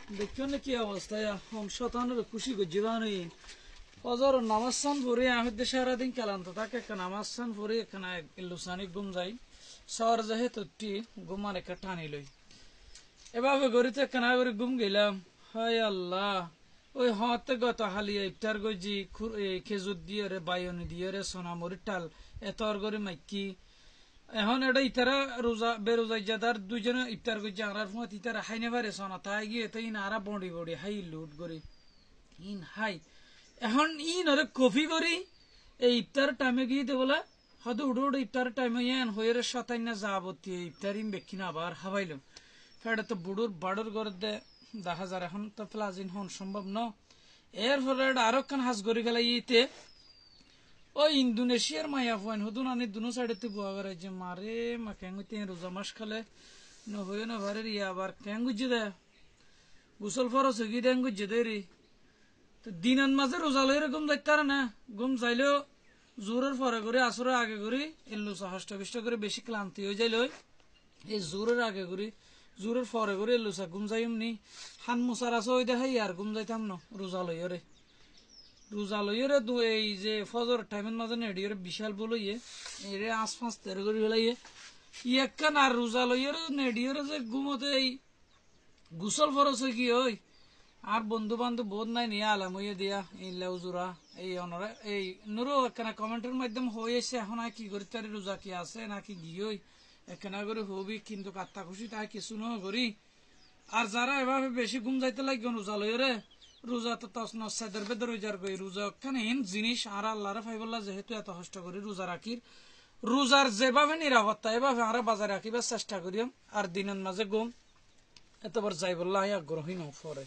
দেখছো না কি অবস্থা এখন শতানের খুশি গজিবানি ফজর নামাজ সান পড়ে আমি সারাদিন ক্লান্ত থাকে একটা নামাজ সান পড়ে এখানে লুসানি ঘুম যাই শহর যাহে তোটি ঘুমান একটা টানি লই এভাবে গড়িতে কেনা করে ঘুম গেলাম হায় আল্লাহ ওই হতে গত হালিয়া ইফতার গজি খেজুর দিয়ে রে বায়নি দিয়ে রে সোনামরি টাল এতর করে মাইকি এখন এটা ইতারা রোজা বেরোজা যাদার দুইজনে ইফতার করছে আনার ফোন ইতারা হাইনে পারে সোনা তাই গিয়ে তো ইন আরা বড়ি বড়ি হাই লুট করি ইন হাই এখন ইন ওরে কফি করি এই ইফতার টাইমে গিয়ে দে বলে হয়তো উড়ে উড়ে ইফতার টাইমে ইয়ান হয়ে রে শতাই না যাবতি ইফতার ইম বেক্ষি না আবার হাবাইলাম ফেটা তো বুড়োর বাড়োর ঘর দে দেখা যার এখন তো প্লাজিন হন সম্ভব ন এর ফলে আরো কান হাজ করি গেলে ইতে ওই ইন্দোনেশিয়ার মায়া ফোন হদুন আনি দুনো সাইডে বুয়া করে যে মারে মা ক্যাঙ্গুতে রোজা মাস খালে নহয়ে না ভারে রিয়া আবার ক্যাঙ্গুজি দে গুসল ফরস হয়ে গিয়ে গুজি দে রে তো দিনের মাঝে রোজা লই এরকম যাইতার না ঘুম চাইলেও জোরের পরে করে আসরে আগে করি এল্লু হষ্ট বিষ্ট করে বেশি ক্লান্তি হয়ে যাইল এই জোরের আগে করি জোরের পরে করে এল্লু ঘুম যাইম নি হান মুসার আছে ওই দেখাই আর ঘুম যাইতাম না রোজা লই রে রোজা লইরে এই যে ফজর টাইমের মাঝে নেডিয়ে বিশাল বলইয়ে এরে আঁচ ফাঁচ তেরো করে ফেলাইয়ে ইয়াক্কান আর রোজা লইরে নেডিয়ে যে ঘুমতে এই গুসল ফরস কি ওই আর বন্ধু বান্ধব বোধ নাই নিয়ে আলাম হইয়ে দিয়া এই লেউজুরা এই অনরা এই নুরো একখানা কমেন্টের মাধ্যমে হয়েছে এখন আর কি করি তার রোজা কি আছে নাকি গিয়ে একখানা করে হবি কিন্তু কাত্তা খুশি তাই কিছু ন করি আর যারা এভাবে বেশি ঘুম যাইতে লাগবে রোজা লইরে রোজা তো তসনসাদের বেদর রোজার কই রোজা ওখানে এন জিনিস আর আল্লাহরে ফাইবল্লাহ যেহেতু এত কষ্ট করি রোজা রাখির রোজার যেভাবে নিরাপত্তা এভাবে আমরা বাজারে রাখিবার চেষ্টা করি আর দিনের মাঝে ঘুম এতবার যাই বললাহ আগ্রহী ন পরে